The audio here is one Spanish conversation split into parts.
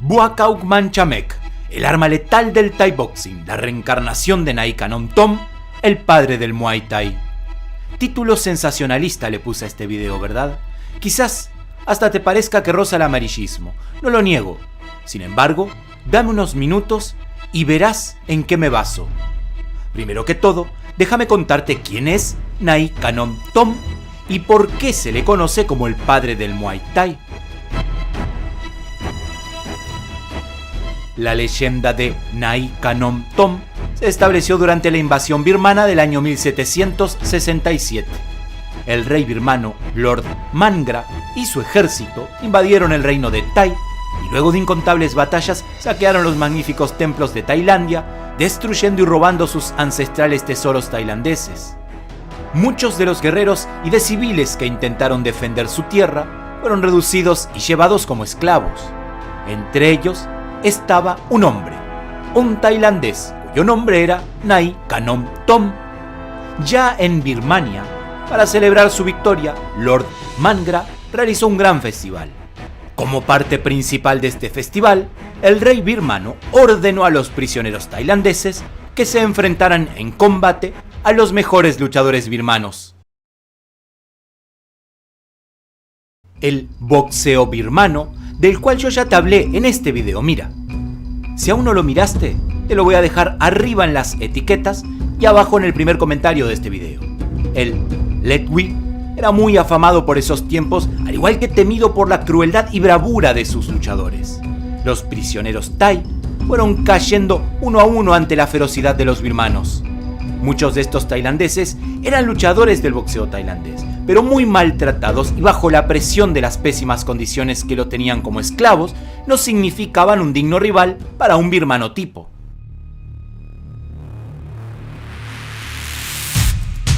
Buakaw Manchamek, el arma letal del Thai Boxing, la reencarnación de Nai Kanom Tom, el padre del Muay Thai. Título sensacionalista le puse a este video, ¿verdad? Quizás hasta te parezca que roza el amarillismo, no lo niego. Sin embargo, dame unos minutos y verás en qué me baso. Primero que todo, déjame contarte quién es Nai Kanom Tom y por qué se le conoce como el padre del Muay Thai. La leyenda de Nai Kanom Tom se estableció durante la invasión birmana del año 1767. El rey birmano Lord Mangra y su ejército invadieron el reino de Tai y luego de incontables batallas saquearon los magníficos templos de Tailandia, destruyendo y robando sus ancestrales tesoros tailandeses. Muchos de los guerreros y de civiles que intentaron defender su tierra fueron reducidos y llevados como esclavos. Entre ellos estaba un hombre, un tailandés, cuyo nombre era Nai Kanom Tom. Ya en Birmania, para celebrar su victoria, Lord Mangra realizó un gran festival. Como parte principal de este festival, el rey birmano ordenó a los prisioneros tailandeses que se enfrentaran en combate a los mejores luchadores birmanos. El boxeo birmano, del cual yo ya te hablé en este video, mira. Si aún no lo miraste, te lo voy a dejar arriba en las etiquetas y abajo en el primer comentario de este video. El Let Wee era muy afamado por esos tiempos, al igual que temido por la crueldad y bravura de sus luchadores. Los prisioneros Thai fueron cayendo uno a uno ante la ferocidad de los birmanos. Muchos de estos tailandeses eran luchadores del boxeo tailandés, pero muy maltratados y bajo la presión de las pésimas condiciones que lo tenían como esclavos, no significaban un digno rival para un birmano tipo.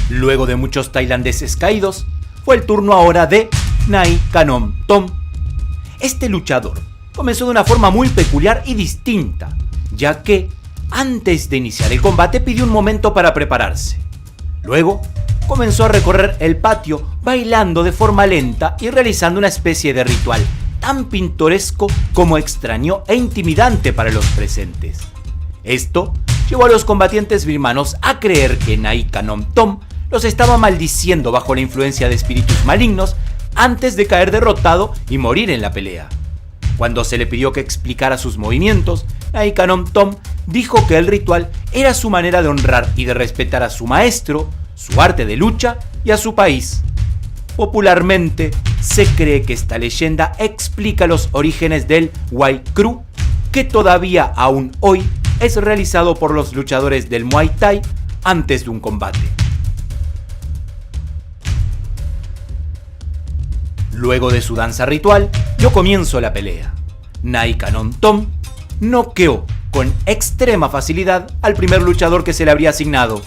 Luego de muchos tailandeses caídos, fue el turno ahora de Nai Kanom Tom. Este luchador comenzó de una forma muy peculiar y distinta, ya que antes de iniciar el combate pidió un momento para prepararse. Luego comenzó a recorrer el patio bailando de forma lenta y realizando una especie de ritual tan pintoresco como extraño e intimidante para los presentes. Esto llevó a los combatientes birmanos a creer que Nai Kanom Tom los estaba maldiciendo bajo la influencia de espíritus malignos antes de caer derrotado y morir en la pelea. Cuando se le pidió que explicara sus movimientos, Nai Kanom Tom dijo que el ritual era su manera de honrar y de respetar a su maestro, su arte de lucha y a su país. Popularmente se cree que esta leyenda explica los orígenes del Wai Kru, que todavía aún hoy es realizado por los luchadores del Muay Thai antes de un combate. Luego de su danza ritual, dio comienzo la pelea. Nai Kanom Tom noqueó con extrema facilidad al primer luchador que se le habría asignado.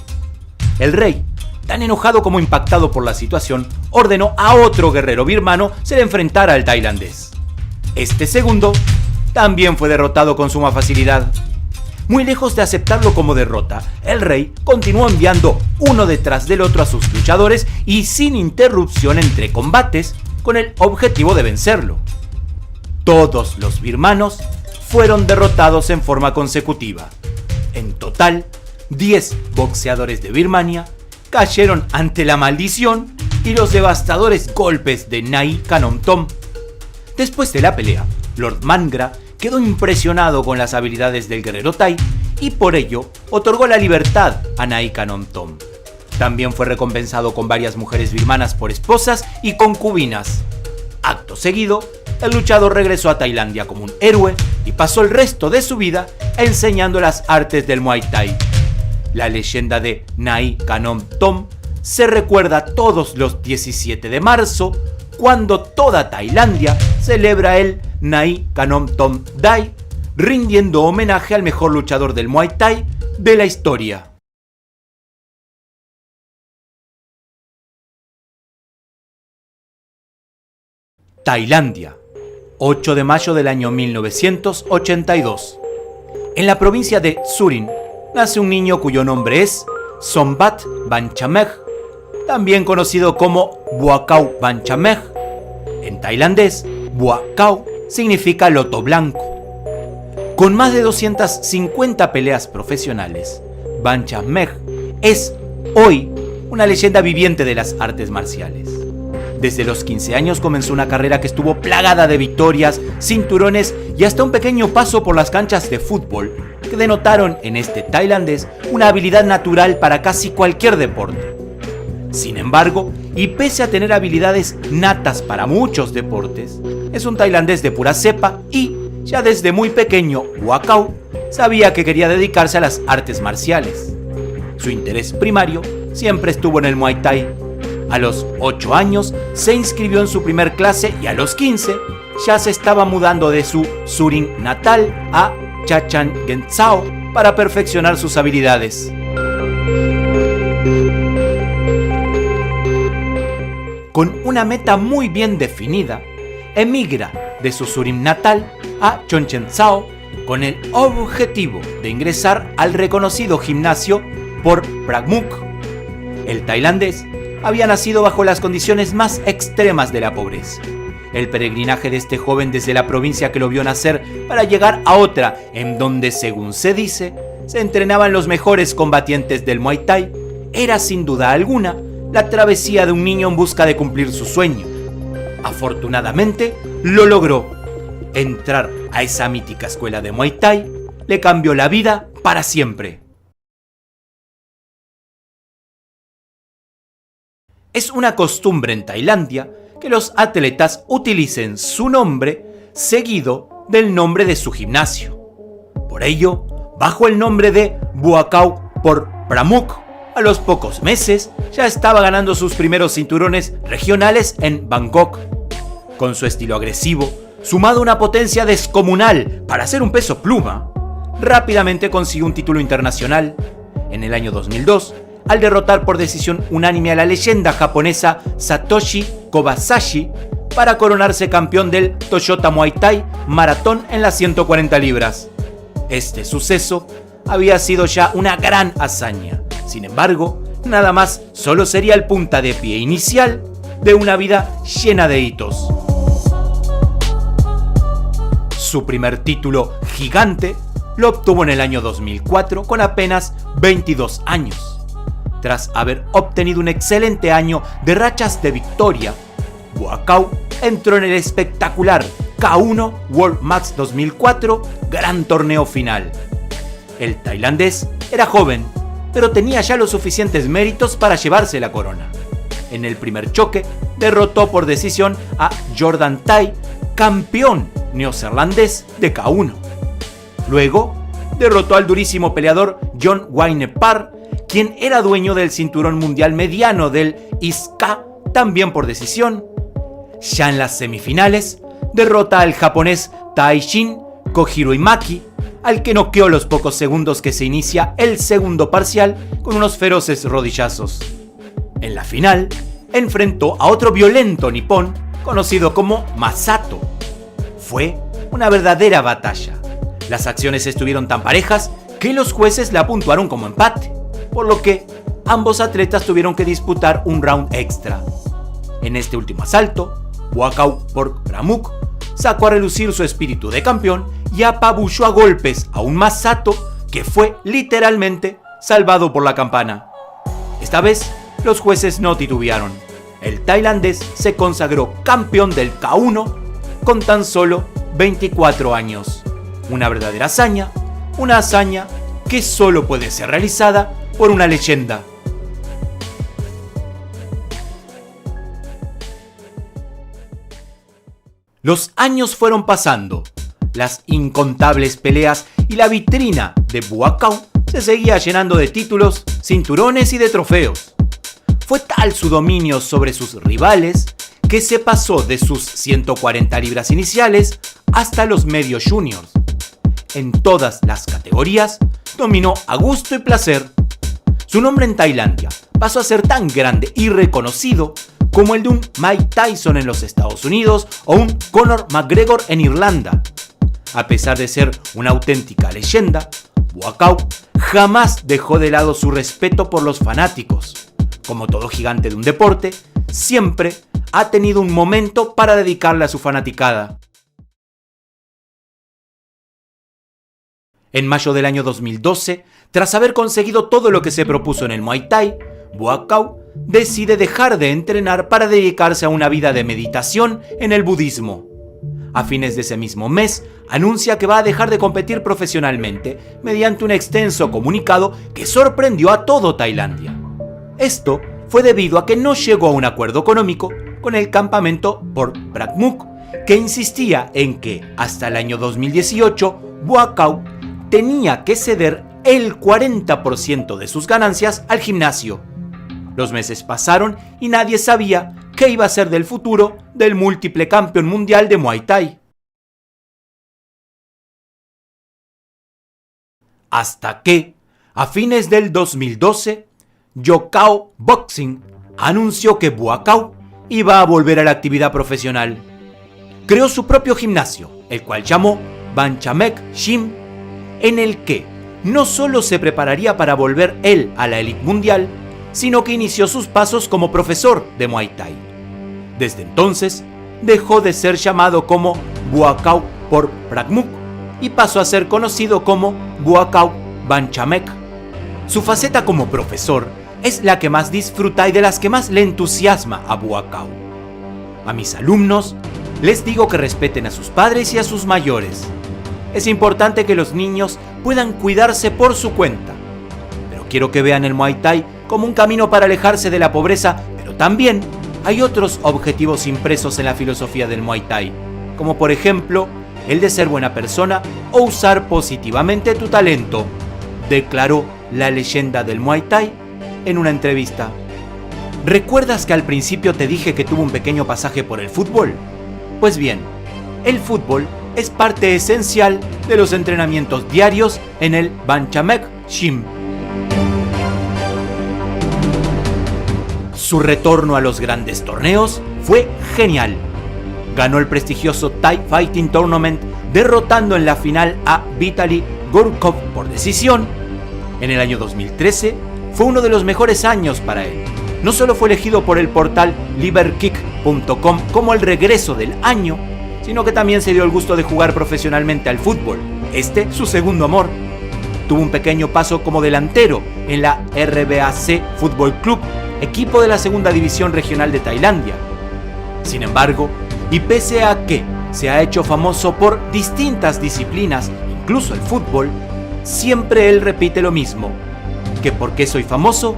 El rey, tan enojado como impactado por la situación, ordenó a otro guerrero birmano se le enfrentara al tailandés. Este segundo también fue derrotado con suma facilidad. Muy lejos de aceptarlo como derrota, el rey continuó enviando uno detrás del otro a sus luchadores y sin interrupción entre combates, con el objetivo de vencerlo. Todos los birmanos fueron derrotados en forma consecutiva. En total, 10 boxeadores de Birmania cayeron ante la maldición y los devastadores golpes de Nai Kanom Tom. Después de la pelea, Lord Mangra quedó impresionado con las habilidades del guerrero Thai y por ello otorgó la libertad a Nai Kanom Tom. También fue recompensado con varias mujeres birmanas por esposas y concubinas. Acto seguido, el luchador regresó a Tailandia como un héroe y pasó el resto de su vida enseñando las artes del Muay Thai. La leyenda de Nai Kanom Tom se recuerda todos los 17 de marzo, cuando toda Tailandia celebra el Nai Kanom Tom Day, rindiendo homenaje al mejor luchador del Muay Thai de la historia. Tailandia, 8 de mayo del año 1982. En la provincia de Surin nace un niño cuyo nombre es Sombat Banchameg, también conocido como Buakaw Banchameg. En tailandés, Buakaw significa loto blanco. Con más de 250 peleas profesionales, Ban Chang-meg es hoy una leyenda viviente de las artes marciales. Desde los 15 años comenzó una carrera que estuvo plagada de victorias, cinturones y hasta un pequeño paso por las canchas de fútbol que denotaron en este tailandés una habilidad natural para casi cualquier deporte. Sin embargo, y pese a tener habilidades natas para muchos deportes, es un tailandés de pura cepa y, ya desde muy pequeño, Buakaw sabía que quería dedicarse a las artes marciales. Su interés primario siempre estuvo en el Muay Thai. A los 8 años se inscribió en su primer clase y a los 15 ya se estaba mudando de su Surin natal a Chachanguenzhao para perfeccionar sus habilidades. Con una meta muy bien definida, emigra de su Surin natal a Chongqing con el objetivo de ingresar al reconocido gimnasio por Pramuk. El tailandés había nacido bajo las condiciones más extremas de la pobreza. El peregrinaje de este joven desde la provincia que lo vio nacer para llegar a otra, en donde, según se dice, se entrenaban los mejores combatientes del Muay Thai, era sin duda alguna la travesía de un niño en busca de cumplir su sueño. Afortunadamente, lo logró. Entrar a esa mítica escuela de Muay Thai le cambió la vida para siempre. Es una costumbre en Tailandia que los atletas utilicen su nombre seguido del nombre de su gimnasio. Por ello, bajo el nombre de Buakaw por Pramuk, a los pocos meses ya estaba ganando sus primeros cinturones regionales en Bangkok. Con su estilo agresivo, sumado a una potencia descomunal para ser un peso pluma, rápidamente consiguió un título internacional. En el año 2002, al derrotar por decisión unánime a la leyenda japonesa Satoshi Kobayashi para coronarse campeón del Toyota Muay Thai Maratón en las 140 libras. Este suceso había sido ya una gran hazaña. Sin embargo, nada más solo sería el puntapié inicial de una vida llena de hitos. Su primer título gigante lo obtuvo en el año 2004 con apenas 22 años. Tras haber obtenido un excelente año de rachas de victoria, Buakaw entró en el espectacular K1 World Match 2004 Gran Torneo Final. El tailandés era joven, pero tenía ya los suficientes méritos para llevarse la corona. En el primer choque, derrotó por decisión a Jordan Tai, campeón neozelandés de K1. Luego, derrotó al durísimo peleador John Wayne Parr, quien era dueño del cinturón mundial mediano del ISKA, también por decisión. Ya en las semifinales, derrota al japonés Taishin Kohiroimaki, al que noqueó los pocos segundos que se inicia el segundo parcial con unos feroces rodillazos. En la final, enfrentó a otro violento nipón conocido como Masato. Fue una verdadera batalla. Las acciones estuvieron tan parejas que los jueces la puntuaron como empate, por lo que ambos atletas tuvieron que disputar un round extra. En este último asalto, Buakaw por Pramuk sacó a relucir su espíritu de campeón y apabulló a golpes a un Masato que fue literalmente salvado por la campana. Esta vez, los jueces no titubearon. El tailandés se consagró campeón del K1 con tan solo 24 años. Una verdadera hazaña, una hazaña que solo puede ser realizada por una leyenda. Los años fueron pasando, las incontables peleas y la vitrina de Buakaw se seguía llenando de títulos, cinturones y de trofeos. Fue tal su dominio sobre sus rivales que se pasó de sus 140 libras iniciales hasta los medios juniors. En todas las categorías dominó a gusto y placer. Su nombre en Tailandia pasó a ser tan grande y reconocido como el de un Mike Tyson en los Estados Unidos o un Conor McGregor en Irlanda. A pesar de ser una auténtica leyenda, Buakaw jamás dejó de lado su respeto por los fanáticos. Como todo gigante de un deporte, siempre ha tenido un momento para dedicarle a su fanaticada. En mayo del año 2012, tras haber conseguido todo lo que se propuso en el Muay Thai, Buakaw decide dejar de entrenar para dedicarse a una vida de meditación en el budismo. A fines de ese mismo mes, anuncia que va a dejar de competir profesionalmente mediante un extenso comunicado que sorprendió a todo Tailandia. Esto fue debido a que no llegó a un acuerdo económico con el campamento por Pratmuk, que insistía en que hasta el año 2018 Buakaw tenía que ceder el 40% de sus ganancias al gimnasio. Los meses pasaron y nadie sabía qué iba a ser del futuro del múltiple campeón mundial de Muay Thai. Hasta que, a fines del 2012, Yokkao Boxing anunció que Buakaw iba a volver a la actividad profesional. Creó su propio gimnasio, el cual llamó Banchamek Gym, en el que no solo se prepararía para volver él a la élite mundial, sino que inició sus pasos como profesor de Muay Thai. Desde entonces, dejó de ser llamado como Buakaw por Pratmuk y pasó a ser conocido como Buakaw Banchamek. Su faceta como profesor es la que más disfruta y de las que más le entusiasma a Buakaw. A mis alumnos les digo que respeten a sus padres y a sus mayores. Es importante que los niños puedan cuidarse por su cuenta, pero quiero que vean el Muay Thai como un camino para alejarse de la pobreza, pero también hay otros objetivos impresos en la filosofía del Muay Thai, como por ejemplo el de ser buena persona o usar positivamente tu talento, declaró la leyenda del Muay Thai en una entrevista. ¿Recuerdas que al principio te dije que tuvo un pequeño pasaje por el fútbol? Pues bien, el fútbol es parte esencial de los entrenamientos diarios en el Banchamek Gym. Su retorno a los grandes torneos fue genial. Ganó el prestigioso Thai Fighting Tournament derrotando en la final a Vitaly Gurkov por decisión. En el año 2013 fue uno de los mejores años para él. No solo fue elegido por el portal liberkick.com como el regreso del año, sino que también se dio el gusto de jugar profesionalmente al fútbol, su segundo amor. Tuvo un pequeño paso como delantero en la RBAC Fútbol Club, equipo de la segunda división regional de Tailandia. Sin embargo, y pese a que se ha hecho famoso por distintas disciplinas, incluso el fútbol, siempre él repite lo mismo, que porque soy famoso,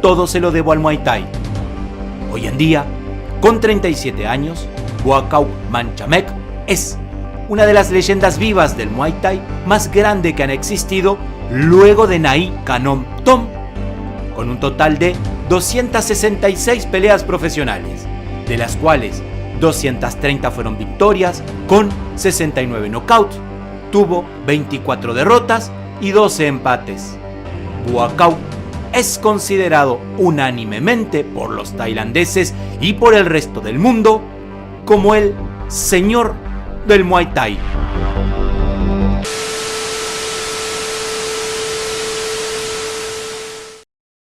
todo se lo debo al Muay Thai. Hoy en día, con 37 años, Buakaw Banchamek es una de las leyendas vivas del Muay Thai más grande que han existido luego de Nai Kanom Tom, con un total de 266 peleas profesionales, de las cuales 230 fueron victorias con 69 knockouts, tuvo 24 derrotas y 12 empates. Buakaw es considerado unánimemente por los tailandeses y por el resto del mundo como el señor del Muay Thai.